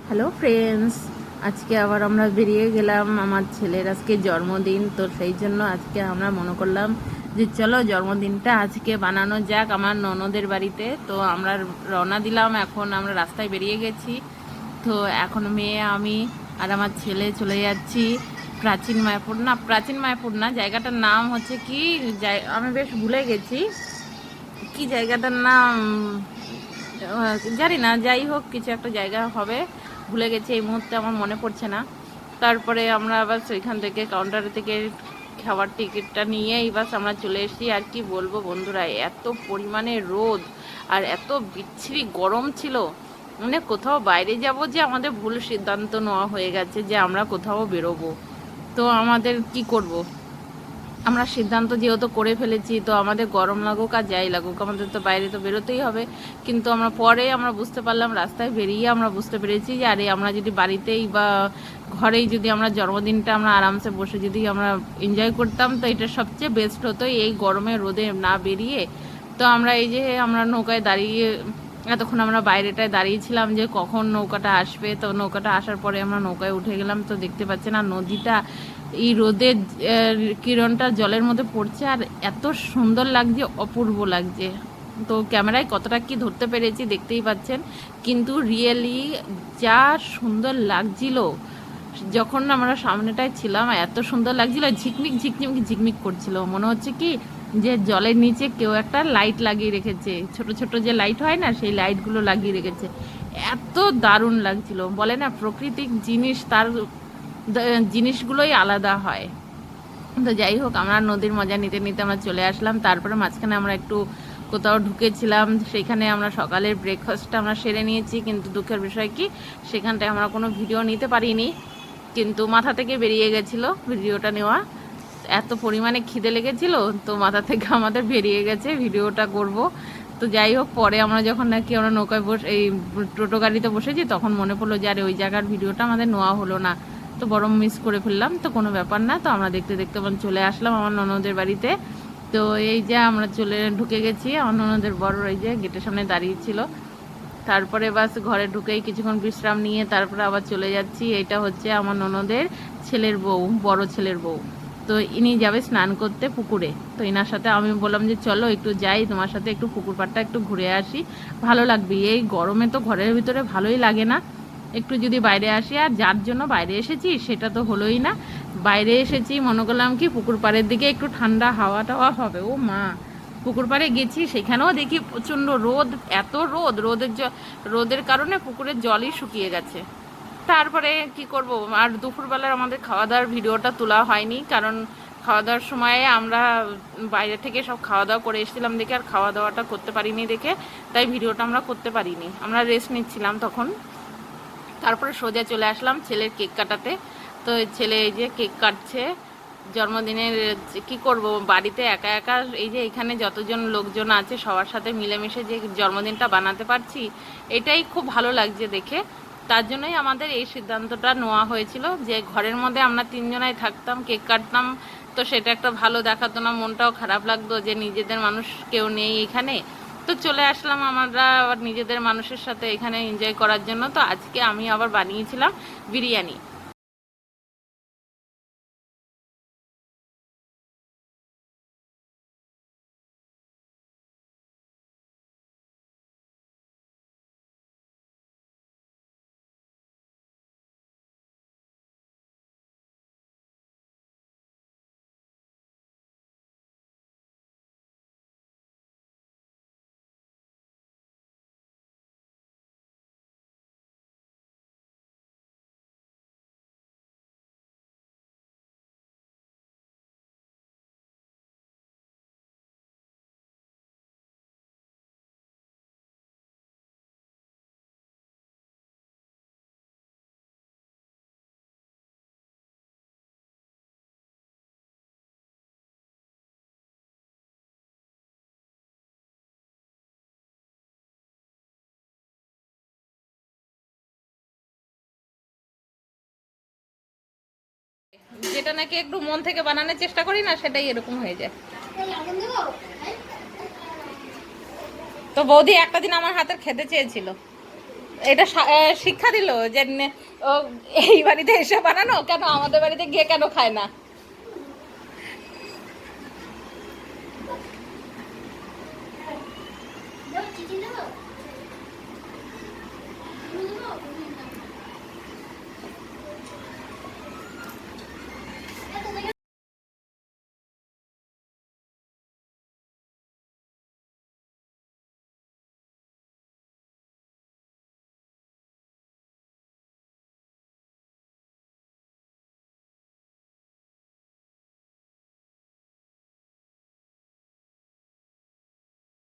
Hello friends, আজকে আবার আমরা বেরিয়ে গেলাম। আমার ছেলের আজকে জন্মদিন, তো সেই জন্য আজকে আমরা মনে করলাম যে চলো জন্মদিনটা আজকে বানানো যাক আমার ননদের বাড়িতে। তো আমরা রওনা দিলাম, এখন আমরা রাস্তায় বেরিয়ে গেছি। তো এখন মেয়ে, আমি আর আমার ছেলে চলে যাচ্ছি প্রাচীন মায়াপুর না, জায়গাটার নাম হচ্ছে কি, আমি বেশ ভুলে গেছি কি জায়গাটার নাম, জানি না। যাই হোক, কিছু একটা জায়গা হবে, ভুলে গেছি এই মুহূর্তে, আমার মনে পড়ছে না। তারপরে আমরা আবার সেইখান থেকে কাউন্টার থেকে খাবার টিকিটটা নিয়েই বাস আমরা চলে এসেছি। আর কি বলবো বন্ধুরা, এত পরিমাণে রোদ আর এত বিচ্ছিরি গরম ছিল, মানে কোথাও বাইরে যাব যে আমাদের ভুল সিদ্ধান্ত নেওয়া হয়ে গেছে যে আমরা কোথাও বেরোবো। তো আমাদের কি করব, আমরা সিদ্ধান্ত যেহেতু করে ফেলেছি, তো আমাদের গরম লাগুক আর যাই লাগুক, আমাদের তো বাইরে তো বেরোতেই হবে। কিন্তু আমরা বুঝতে পারলাম, রাস্তায় বেরিয়ে আমরা বুঝতে পেরেছি যে আরে আমরা যদি বাড়িতেই বা ঘরেই যদি আমরা জন্মদিনটা আমরা আরামসে বসে যদি আমরা এনজয় করতাম, তো এটা সবচেয়ে বেস্ট হতো এই গরমে রোদে না বেরিয়ে। তো আমরা এই যে আমরা নৌকায় দাঁড়িয়ে এতক্ষণ আমরা বাইরেটায় দাঁড়িয়েছিলাম যে কখন নৌকাটা আসবে। তো নৌকাটা আসার পরে আমরা নৌকায় উঠে গেলাম। তো দেখতে পাচ্ছেন না, নদীটা এই রোদের কিরণটা জলের মধ্যে পড়ছে আর এত সুন্দর লাগছে, অপূর্ব লাগছে। তো ক্যামেরায় কতটা কি ধরতে পেরেছি দেখতেই পাচ্ছেন, কিন্তু রিয়েলি যা সুন্দর লাগছিল যখন আমরা সামনেটায় ছিলাম, এত সুন্দর লাগছিল, ঝিকমিক ঝিকমিক ঝিকমিক করছিল, মনে হচ্ছে কি যে জলের নিচে কেউ একটা লাইট লাগিয়ে রেখেছে, ছোট ছোট যে লাইট হয় না, সেই লাইটগুলো লাগিয়ে রেখেছে। এত দারুণ লাগছিল, বলে না প্রাকৃতিক জিনিস তার জিনিসগুলোই আলাদা হয়। তো যাই হোক, আমরা নদীর মজা নিতে নিতে আমরা চলে আসলাম। তারপরে মাঝখানে আমরা একটু কোথাও ঢুকেছিলাম, সেইখানে আমরা সকালের ব্রেকফাস্টটা আমরা সেরে নিয়েছি। কিন্তু দুঃখের বিষয় কি, সেখানটায় আমরা কোনো ভিডিও নিতে পারিনি, কিন্তু মাথা থেকে বেরিয়ে গেছিলো ভিডিওটা নেওয়া। এত পরিমাণে খিদে লেগেছিল, তো মাথা থেকে আমাদের বেরিয়ে গেছে ভিডিওটা করব। তো যাই হোক, পরে আমরা যখন নাকি আমরা নৌকায় এই টোটো গাড়িতে বসেছি, তখন মনে পড়লো যে আরে ওই জায়গার ভিডিওটা আমাদের নেওয়া হলো না, তো বড় মিস করে ফেললাম। তো কোনো ব্যাপার না, তো আমরা দেখতে দেখতে চলে আসলাম আমার ননদের বাড়িতে। তো এই যে আমরা ঢুকে গেছি, আমার ননদের বড় এই যে গেটের সামনে দাঁড়িয়েছিল। তারপরে বাস ঘরে ঢুকেই কিছুক্ষণ বিশ্রাম নিয়ে তারপরে আবার চলে যাচ্ছি। এটা হচ্ছে আমার ননদের ছেলের বউ, বড় ছেলের বউ। তো ইনি যাবে স্নান করতে পুকুরে। তো ইনার সাথে আমি বললাম যে চলো একটু যাই, তোমার সাথে একটু পুকুর পাড়টা একটু ঘুরে আসি, ভালো লাগবে। এই গরমে তো ঘরের ভিতরে ভালোই লাগে না, একটু যদি বাইরে আসি। আর যার জন্য বাইরে এসেছি সেটা তো হলোই না, বাইরে এসেছি মনে করলাম কি পুকুর পাড়ের দিকে একটু ঠান্ডা হাওয়া টাওয়া হবে। ও মা, পুকুর পাড়ে গেছি, সেখানেও দেখি প্রচণ্ড রোদ, এত রোদ, রোদের কারণে পুকুরের জলই শুকিয়ে গেছে। তারপরে কি করব, আর দুপুরবেলার আমাদের খাওয়া দাওয়ার ভিডিওটা তোলা হয়নি, কারণ খাওয়া দাওয়ার সময়ে আমরা বাইরে থেকে সব খাওয়া দাওয়া করে এসেছিলাম দেখে আর খাওয়া দাওয়াটা করতে পারিনি দেখে, তাই ভিডিওটা আমরা করতে পারিনি, আমরা রেস্ট নিচ্ছিলাম তখন। তারপরে সোজা চলে আসলাম ছেলের কেক কাটাতে। তো ছেলে এই যে কেক কাটছে জন্মদিনের। কি করব, বাড়িতে একা একা এই যে এখানে যতজন লোকজন আছে সবার সাথে মিলেমিশে যে জন্মদিনটা বানাতে পারছি, এটাই খুব ভালো লাগছে দেখে। তার জন্যই আমাদের এই সিদ্ধান্তটা নেওয়া হয়েছিল যে ঘরের মধ্যে আমরা তিনজনাই থাকতাম, কেক কাটতাম, তো সেটা একটা ভালো দেখাতো না, মনটাও খারাপ লাগতো যে নিজেদের মানুষ কেউ নেই এখানে। তো চলে আসলাম আমরা আবার নিজেদের মানুষের সাথে এখানে এনজয় করার জন্য। তো আজকে আমি আবার বানিয়েছিলাম বিরিয়ানি। যেটা নাকি একটু মন থেকে বানানোর চেষ্টা করি না, সেটাই এরকম হয়ে যায়। তো বৌদি একটা দিন আমার হাতের খেতে চেয়েছিল। এটা শিক্ষা দিল যে ও এই বাড়িতে এসে বানানো, কেন আমাদের বাড়িতে গিয়ে কেন খায় না?